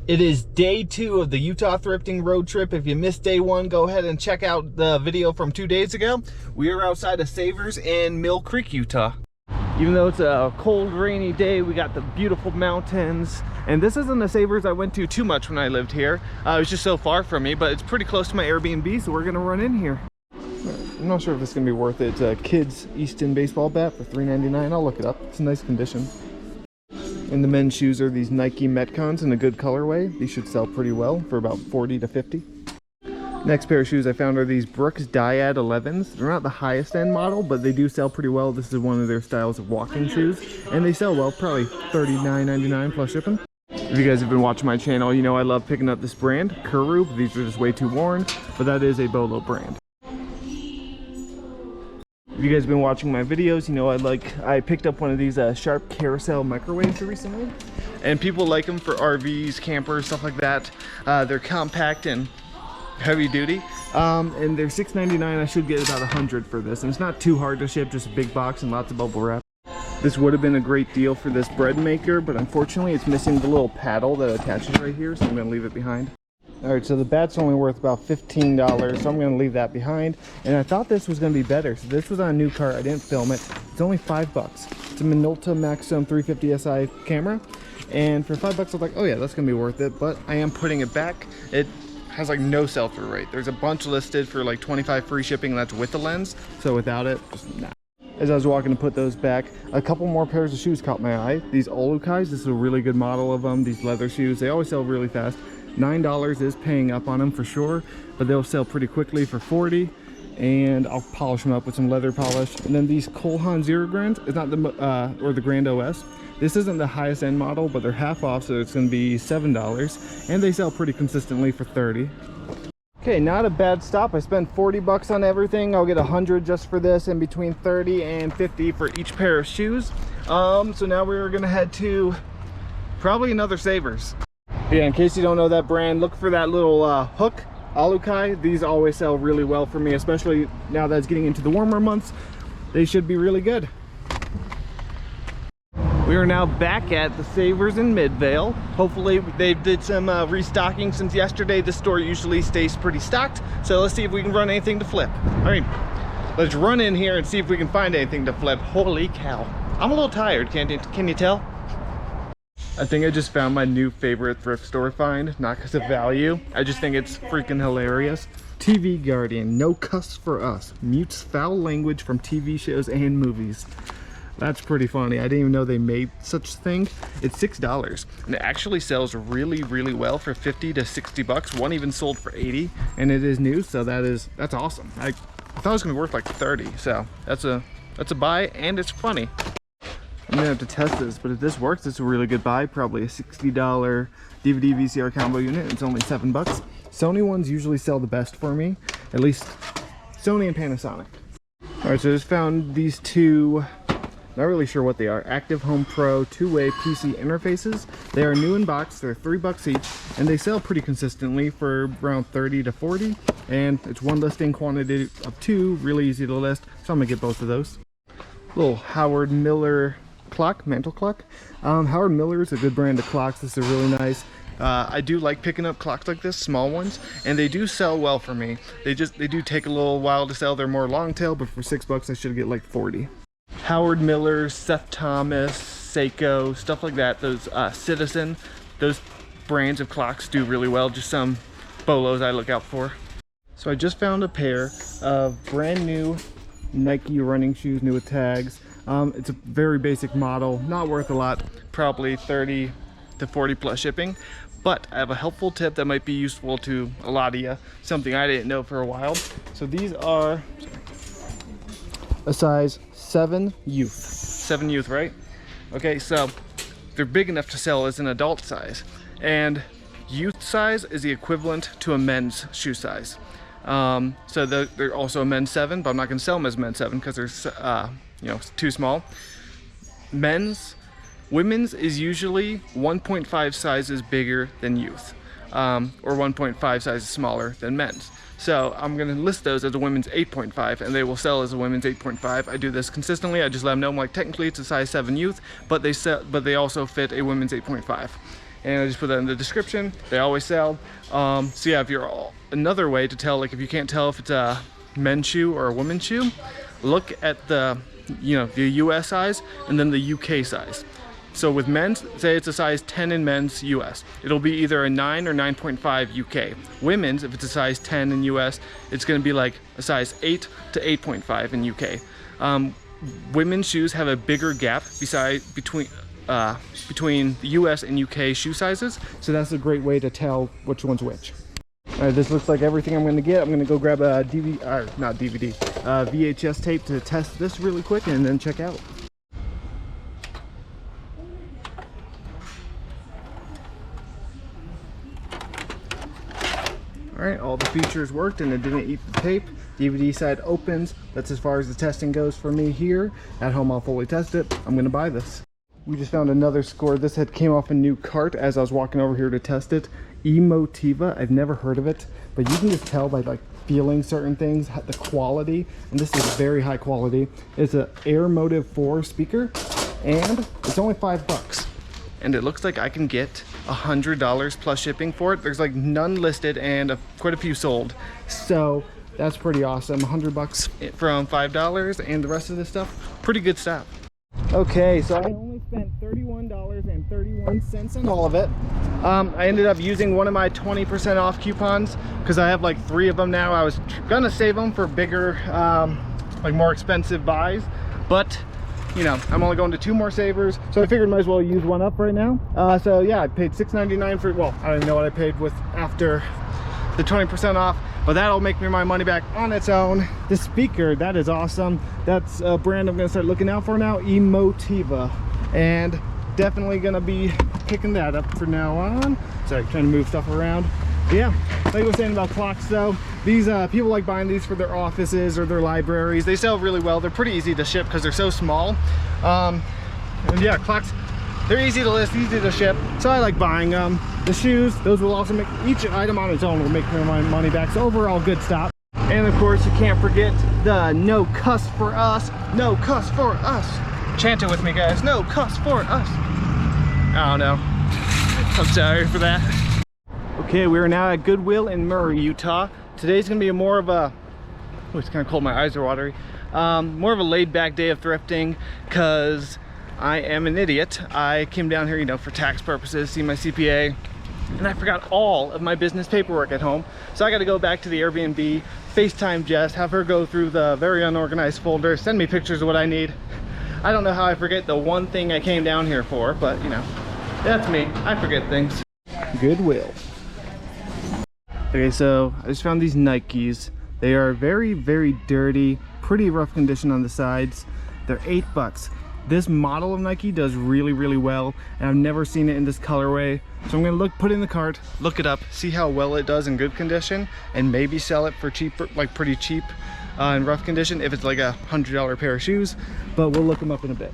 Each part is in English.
It is day 2 of the Utah thrifting road trip. If you missed day 1, go ahead and check out the video from 2 days ago. We are outside of Savers in Mill Creek, Utah. Even though it's a cold, rainy day, we got the beautiful mountains. And this isn't the Savers I went to too much when I lived here. It was just so far from me, but it's pretty close to my Airbnb, so we're gonna run in here. I'm not sure if this is gonna be worth it. It's a kid's Easton baseball bat for $3.99. I'll look it up. It's in nice condition. And the men's shoes are these Nike Metcons in a good colorway. These should sell pretty well for about 40 to 50. Next pair of shoes I found are these Brooks Dyad 11s. They're not the highest end model, but they do sell pretty well. This is one of their styles of walking shoes, and they sell well, probably $39.99 plus shipping. If you guys have been watching my channel, you know I love picking up this brand, Kuru. These are just way too worn, but that is a Bolo brand. If you guys have been watching my videos, you know I picked up one of these Sharp carousel microwaves recently, and people like them for RVs, campers, stuff like that. They're compact and heavy duty, and they're $6.99. I should get about 100 for this, and it's not too hard to ship, just a big box and lots of bubble wrap. This would have been a great deal for this bread maker, but unfortunately it's missing the little paddle that attaches right here, so I'm going to leave it behind. Alright, so the bat's only worth about $15, so I'm going to leave that behind. And I thought this was going to be better, so this was on a new cart. I didn't film it. It's only $5. It's a Minolta Maxxum 350 SI camera, and for $5 I was like, oh yeah, that's going to be worth it, but I am putting it back. It has like no sell-through rate. There's a bunch listed for like $25 free shipping, and that's with the lens, so without it, just nah. As I was walking to put those back, a couple more pairs of shoes caught my eye. These Olukais, this is a really good model of them, these leather shoes. They always sell really fast. $9 is paying up on them for sure, but they'll sell pretty quickly for $40, and I'll polish them up with some leather polish. And then these Kolhan Zero Grands, it's not the or the Grand OS. This isn't the highest end model, but they're half off, so it's going to be $7, and they sell pretty consistently for $30. Okay, not a bad stop. I spent $40 on everything. I'll get 100 just for this, and between 30 and 50 for each pair of shoes. So now we're gonna head to probably another Savers. Yeah, in case you don't know that brand, look for that little hook, Alukai. These always sell really well for me, especially now that it's getting into the warmer months. They should be really good. We are now back at the Savers in Midvale. Hopefully they did some restocking since yesterday. The store usually stays pretty stocked, so let's see if we can run anything to flip. All right, let's run in here and see if we can find anything to flip. Holy cow, I'm a little tired, can you tell? I think I just found my new favorite thrift store find, not because of value. I just think it's freaking hilarious. TV Guardian, no cuss for us, mutes foul language from TV shows and movies. That's pretty funny. I didn't even know they made such thing. It's $6, and it actually sells really, really well for 50 to 60 bucks. One even sold for 80, and it is new, so that's awesome. I thought it was gonna be worth like 30, so that's a buy, and it's funny. I'm gonna have to test this, but if this works, it's a really good buy. Probably a $60 DVD VCR combo unit. It's only $7. Sony ones usually sell the best for me, at least Sony and Panasonic. All right, so I just found these two, not really sure what they are, Active Home Pro two-way PC interfaces. They are new in box. They're $3 each, and they sell pretty consistently for around 30 to 40, and it's one listing quantity of 2, really easy to list, so I'm gonna get both of those. Little Howard Miller clock, mantle clock. Howard Miller is a good brand of clocks. This is really nice. I do like picking up clocks like this, small ones, and they do sell well for me. They do take a little while to sell. They're more long tail, but for $6 I should get like 40. Howard Miller, Seth Thomas, Seiko, stuff like that. Those Citizen, those brands of clocks do really well. Just some Bolos I look out for. So I just found a pair of brand new Nike running shoes, new with tags. It's a very basic model, not worth a lot, probably 30 to 40 plus shipping, but I have a helpful tip that might be useful to a lot of you, something I didn't know for a while. So these are a size 7 youth. 7 youth, right? Okay, so they're big enough to sell as an adult size, and youth size is the equivalent to a men's shoe size. So they're also a men's 7, but I'm not going to sell them as men's 7 because they're too small. Women's is usually 1.5 sizes bigger than youth, or 1.5 sizes smaller than men's. So I'm going to list those as a women's 8.5, and they will sell as a women's 8.5. I do this consistently. I just let them know, I'm like, technically it's a size 7 youth, but they also fit a women's 8.5. and I just put that in the description. They always sell. So yeah, if you're another way to tell, like if you can't tell if it's a men's shoe or a women's shoe, look at the the US size and then the UK size. So with men's, say it's a size 10 in men's US, it'll be either a 9 or 9.5 UK. Women's, if it's a size 10 in US, it's going to be like a size 8 to 8.5 in UK. Women's shoes have a bigger gap between the US and UK shoe sizes, so that's a great way to tell which one's which. All right, this looks like everything I'm going to get. I'm going to go grab a VHS tape to test this really quick and then check out. All right, all the features worked and it didn't eat the tape. DVD side opens. That's as far as the testing goes for me here. At home, I'll fully test it. I'm gonna buy this. We just found another score. This had came off a new cart as I was walking over here to test it. Emotiva, I've never heard of it, but you can just tell by like feeling certain things, the quality, and this is very high quality. It's a Air Motive 4 speaker, and it's only $5. And it looks like I can get $100 plus shipping for it. There's like none listed and quite a few sold. So that's pretty awesome. $100 from $5 and the rest of this stuff, pretty good stuff. Okay, so I only spent $31.31 on all of it. I ended up using one of my 20% off coupons because I have like 3 of them now. I was gonna save them for bigger, like more expensive buys, but I'm only going to 2 more savers, so I figured might as well use one up right now. So yeah, I paid $6.99 for, well, I don't even know what I paid with after the 20% off, but that'll make me my money back on its own. The speaker, that is awesome. That's a brand I'm gonna start looking out for now, Emotiva, and definitely gonna be picking that up from now on. Sorry, trying to move stuff around. But yeah, like I was saying about clocks though, these people like buying these for their offices or their libraries. They sell really well. They're pretty easy to ship because they're so small. And yeah, clocks, they're easy to list, easy to ship, so I like buying them. The shoes, those will also make, each item on its own will make me my money back, so overall good stuff. And of course you can't forget the no cuss for us, no cuss for us. Chant it with me guys, no cuss for us. I don't know, I'm sorry for that. Okay, we are now at Goodwill in Murray, Utah. Today's gonna be more of a, oh, it's kind of cold, my eyes are watery. More of a laid-back day of thrifting because I am an idiot. I came down here, for tax purposes, see my CPA, and I forgot all of my business paperwork at home. So I got to go back to the Airbnb, FaceTime Jess, have her go through the very unorganized folder, send me pictures of what I need. I don't know how I forget the one thing I came down here for, but that's me. I forget things. Goodwill. Okay, so I just found these Nikes. They are very, very dirty, pretty rough condition on the sides. They're $8. This model of Nike does really, really well, and I've never seen it in this colorway. So I'm gonna put it in the cart, look it up, see how well it does in good condition, and maybe sell it for cheaper, like pretty cheap in rough condition if it's like a $100 pair of shoes, but we'll look them up in a bit.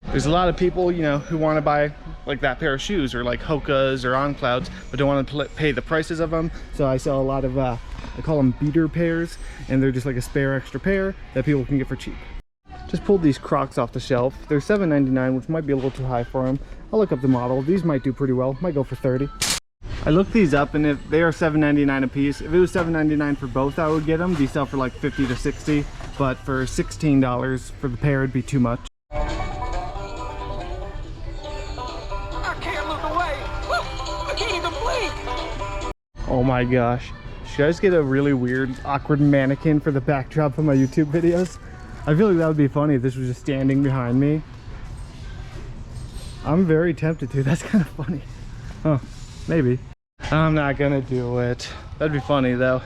There's a lot of people, who want to buy like that pair of shoes or like Hoka's or On Clouds, but don't want to pay the prices of them. So I sell a lot of, I call them beater pairs, and they're just like a spare extra pair that people can get for cheap. Just pulled these Crocs off the shelf. They're $7.99, which might be a little too high for them. I'll look up the model. These might do pretty well. Might go for $30. I looked these up, and if they are $7.99 a piece, if it was $7.99 for both, I would get them. These sell for like $50 to $60, but for $16 for the pair, it'd be too much. Oh my gosh. Should I just get a really weird, awkward mannequin for the backdrop of my YouTube videos? I feel like that would be funny if this was just standing behind me. I'm very tempted to. That's kind of funny. Huh, maybe. I'm not gonna do it. That'd be funny though.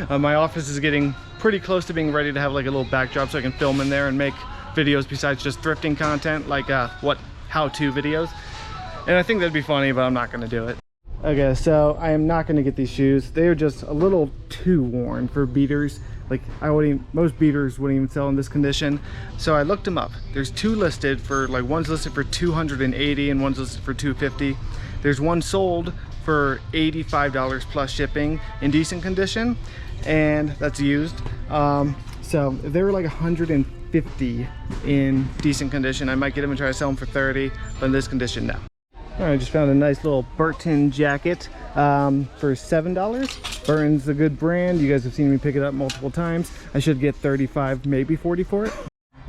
My office is getting pretty close to being ready to have like a little backdrop so I can film in there and make videos besides just thrifting content, like how-to videos. And I think that'd be funny, but I'm not gonna do it. Okay, so I am not going to get these shoes. They are just a little too worn for beaters. Like most beaters wouldn't even sell in this condition. So I looked them up. There's 2 listed for, like, one's listed for $280 and one's listed for $250. There's one sold for $85 plus shipping in decent condition, and that's used. So if they were like $150 in decent condition, I might get them and try to sell them for $30, but in this condition, no. I just found a nice little Burton jacket for $7. Burton's a good brand. You guys have seen me pick it up multiple times. I should get 35, maybe 40 for it.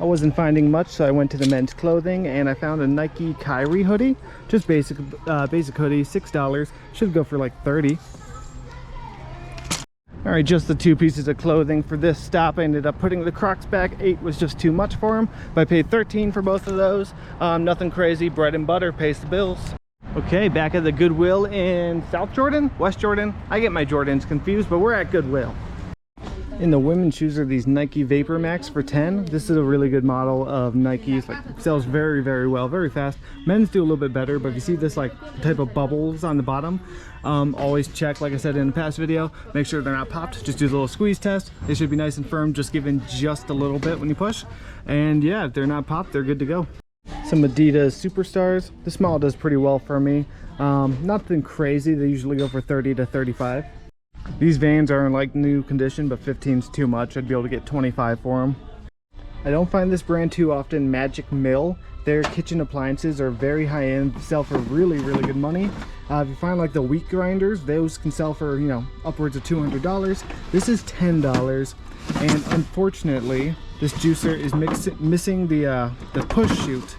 I wasn't finding much, so I went to the men's clothing and I found a Nike Kyrie hoodie. Just basic hoodie, $6. Should go for like 30. All right, just the 2 pieces of clothing for this stop. I ended up putting the Crocs back. 8 was just too much for them, but I paid 13 for both of those. Nothing crazy. Bread and butter pays the bills. Okay, back at the Goodwill in South Jordan, West Jordan. I get my Jordans confused, but we're at Goodwill. In the women's shoes are these Nike Vapor Max for 10. This is a really good model of Nikes. Like, sells very, very well, very fast. Men's do a little bit better, but if you see this like type of bubbles on the bottom, always check, like I said in the past video, make sure they're not popped. Just do the little squeeze test. They should be nice and firm, just giving just a little bit when you push. And yeah, if they're not popped, they're good to go. Some Adidas Superstars. This model does pretty well for me. Nothing crazy. They usually go for 30 to 35. These Vans are in like new condition, but 15's too much. I'd be able to get 25 for them. I don't find this brand too often, Magic Mill. Their kitchen appliances are very high end, sell for really, really good money. If you find like the wheat grinders, those can sell for, you know, upwards of $200. This is $10, and unfortunately, this juicer is missing the push chute.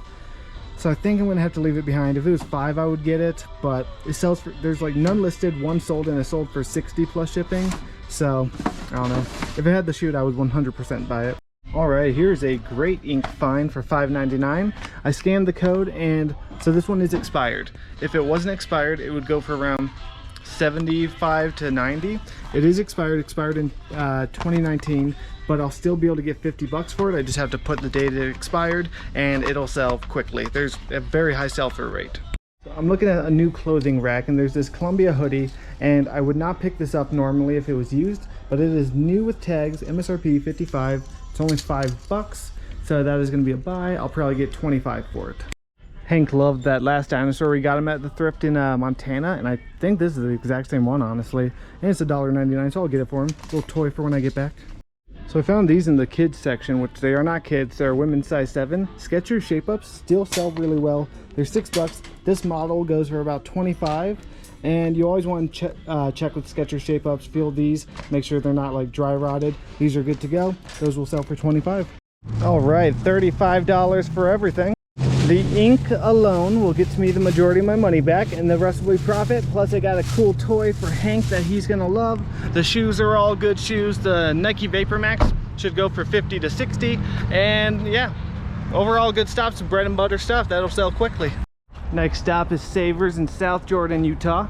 So I think I'm gonna have to leave it behind. If it was 5, I would get it, but it sells for, there's like none listed, 1 sold, and it sold for 60 plus shipping. So I don't know. If it had the chute, I would 100% buy it. All right, here's a great ink find for $5.99. I scanned the code, and so this one is expired. If it wasn't expired, it would go for around 75 to 90. It is expired in 2019, but I'll still be able to get 50 bucks for it. I just have to put the date it expired, and it'll sell quickly. There's a very high sell-through rate. So I'm looking at a new clothing rack, and there's this Columbia hoodie, and I would not pick this up normally if it was used, but it is new with tags, MSRP 55. It's only 5 bucks, so that is going to be a buy. I'll probably get 25 for it. Hank loved that last dinosaur. We got him at the thrift in Montana, and I think this is the exact same one, honestly. And it's $1.99, so I'll get it for him. A little toy for when I get back. So I found these in the kids section, which they are not kids, they're women's size 7. Skechers shape-ups still sell really well. They're 6 bucks. This model goes for about 25. And you always want to check with Skechers shape-ups, feel these, make sure they're not like dry rotted. These are good to go. Those will sell for 25. All right, $35 for everything. The ink alone will get to me the majority of my money back, and the rest will be profit. Plus I got a cool toy for Hank that he's gonna love. The shoes are all good shoes. The Nike Vapor Max should go for 50 to 60. And yeah, overall good stuff, some bread and butter stuff that'll sell quickly. Next stop is Savers in South Jordan, Utah.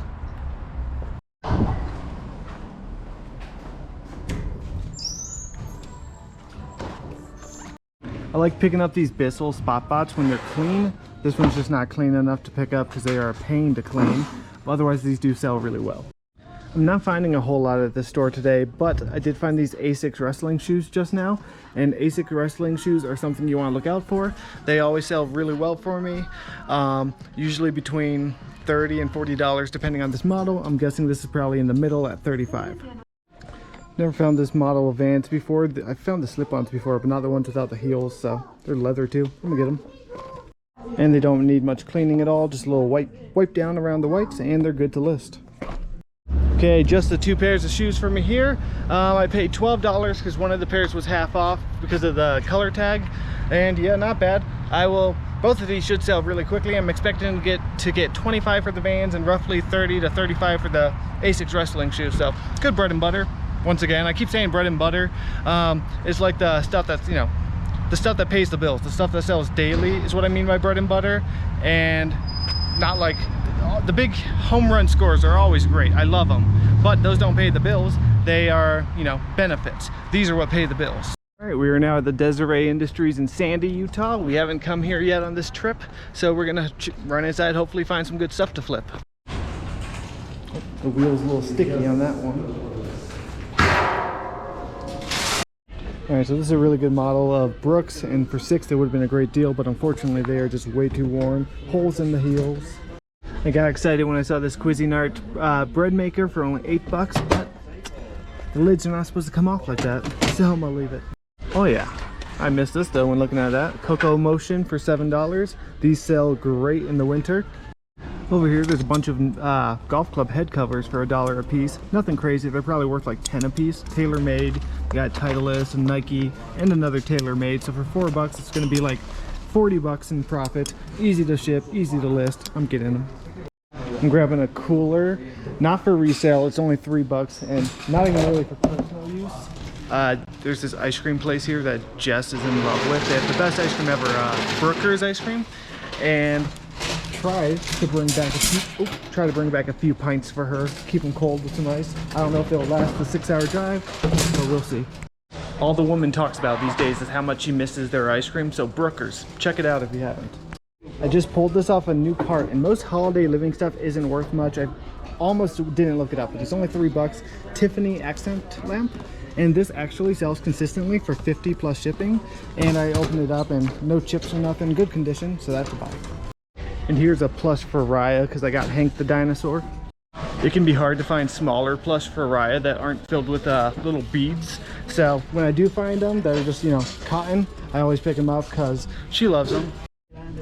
I like picking up these Bissell spot bots when they're clean. This one's just not clean enough to pick up because they are a pain to clean. Otherwise, these do sell really well. I'm not finding a whole lot at this store today, but I did find these Asics wrestling shoes just now. And Asics wrestling shoes are something you want to look out for. They always sell really well for me. Usually between $30 and $40 depending on this model. I'm guessing this is probably in the middle at 35. Never found this model of Vans before. I found the slip-ons before, but not the ones without the heels, so they're leather too. I'm gonna get them. And they don't need much cleaning at all, just a little wipe down around the whites, and they're good to list. Okay, just the 2 pairs of shoes for me here. I paid $12 because one of the pairs was half off because of the color tag, and yeah, not bad. Both of these should sell really quickly. I'm expecting to get 25 for the Vans and roughly 30 to 35 for the Asics wrestling shoes, so good bread and butter. Once again, I keep saying bread and butter. It's like the stuff that's, you know, the stuff that pays the bills, the stuff that sells daily is what I mean by bread and butter. And not like the big home run scores are always great. I love them, but those don't pay the bills. They are, you know, benefits. These are what pay the bills. All right, we are now at the Deseret Industries in Sandy, Utah. We haven't come here yet on this trip, so we're gonna run inside, hopefully find some good stuff to flip. The wheel's a little sticky on that one. All right, so this is a really good model of Brooks, and for $6 it would have been a great deal, but unfortunately they are just way too worn. Holes in the heels. I got excited when I saw this Cuisinart bread maker for only 8 bucks, but the lids are not supposed to come off like that, so I'm gonna leave it. Oh yeah, I missed this though when looking at that. Cocoa Motion for $7. These sell great in the winter. Over here, there's a bunch of golf club head covers for $1 a piece. Nothing crazy. They're probably worth like 10 a piece. Tailor-made. You got Titleist and Nike and another tailor-made. So for $4, it's going to be like 40 bucks in profit. Easy to ship, easy to list. I'm getting them. I'm grabbing a cooler, not for resale. It's only $3 and not even really for personal use. There's this ice cream place here that Jess is in love with. They have the best ice cream ever, Brooker's ice cream, and try to bring back a few pints for her. Keep them cold with some ice. I don't know if they'll last the 6-hour drive, but we'll see. All the woman talks about these days is how much she misses their ice cream. So Brooker's, check it out if you haven't. I just pulled this off a new cart, and most holiday living stuff isn't worth much. I almost didn't look it up, but it's only $3. Tiffany accent lamp, and this actually sells consistently for 50 plus shipping. And I opened it up and no chips or nothing, good condition, so that's a buy. And here's a plush for Raya because I got Hank the dinosaur. It can be hard to find smaller plush for Raya that aren't filled with little beads. So when I do find them that are just, you know, cotton, I always pick them up because she loves them.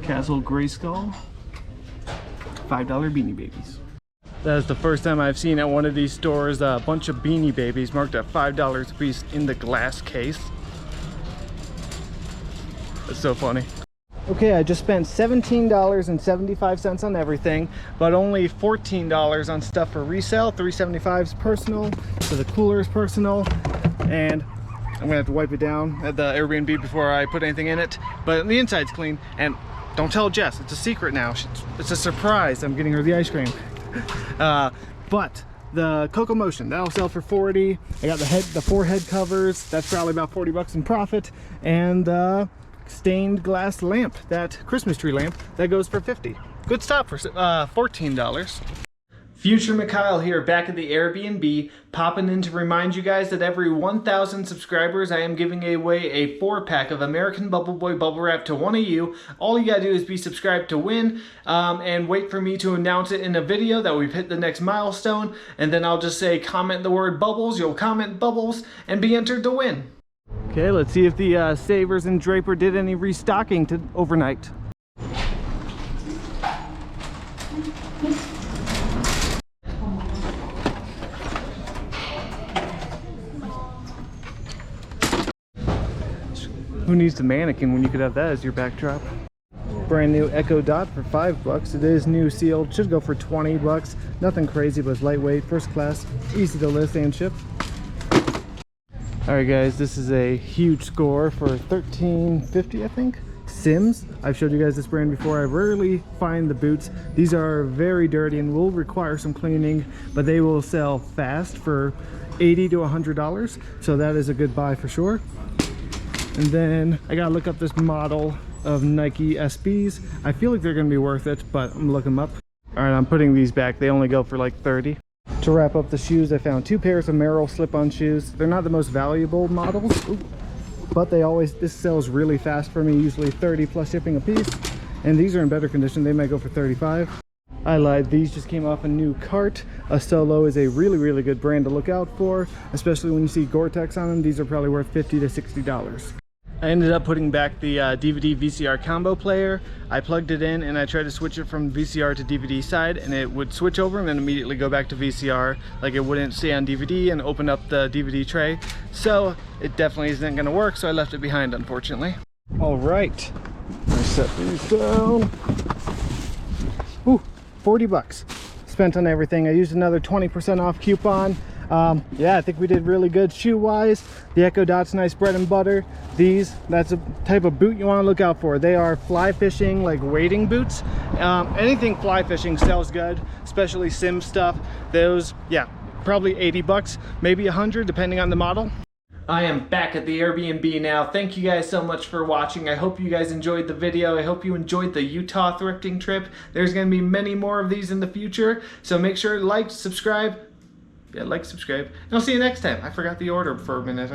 Castle Grayskull, $5 Beanie Babies. That is the first time I've seen at one of these stores a bunch of Beanie Babies marked at $5 a piece in the glass case. That's so funny. Okay, I just spent $17.75 on everything, but only $14 on stuff for resale. $3.75 is personal, so the cooler is personal, and I'm gonna have to wipe it down at the Airbnb before I put anything in it. But the inside's clean, and don't tell Jess, it's a secret now. It's a surprise. I'm getting her the ice cream. But the Coco Motion, that'll sell for $40. I got the 4 head covers. That's probably about $40 in profit, and stained glass lamp, that Christmas tree lamp, that goes for $50. Good stop for $14. Future Mikhail here, back at the Airbnb, popping in to remind you guys that every 1,000 subscribers I am giving away a 4-pack of American Bubble Boy bubble wrap to one of you. All you gotta do is be subscribed to win, and wait for me to announce it in a video that we've hit the next milestone, and then I'll just say comment the word bubbles, you'll comment bubbles, and be entered to win. Okay, let's see if the Savers and Draper did any restocking overnight. Who needs the mannequin when you could have that as your backdrop? Brand new Echo Dot for $5. It is new sealed, should go for $20. Nothing crazy, but it's lightweight, first class, easy to list and ship. Alright guys, this is a huge score for $13.50, I think. Sims. I've showed you guys this brand before. I rarely find the boots. These are very dirty and will require some cleaning, but they will sell fast for $80 to $100. So that is a good buy for sure. And then I gotta look up this model of Nike SBs. I feel like they're gonna be worth it, but I'm gonna look them up. Alright, I'm putting these back. They only go for like $30. To wrap up the shoes, I found 2 pairs of Merrell slip-on shoes. They're not the most valuable models, but this sells really fast for me, usually 30 plus shipping a piece. And these are in better condition. They might go for 35. I lied, these just came off a new cart. A Solo is a really good brand to look out for, especially when you see Gore-Tex on them. These are probably worth $50 to $60. I ended up putting back the DVD VCR combo player. I plugged it in and I tried to switch it from VCR to DVD side, and it would switch over and then immediately go back to VCR. Like it wouldn't stay on DVD and open up the DVD tray. So it definitely isn't gonna work, so I left it behind, unfortunately. All right, I set these down. Ooh, $40 spent on everything. I used another 20% off coupon. Yeah, I think we did really good shoe wise. The Echo Dot's nice bread and butter. That's a type of boot you want to look out for. They are fly fishing, like wading boots. Anything fly fishing sells good, especially sim stuff. Those, yeah, probably $80, maybe $100 depending on the model. I am back at the Airbnb now. Thank you guys so much for watching. I hope you guys enjoyed the video. I hope you enjoyed the Utah thrifting trip. There's going to be many more of these in the future, so make sure to like, subscribe. Yeah, like, subscribe, and I'll see you next time. I forgot the order for a minute.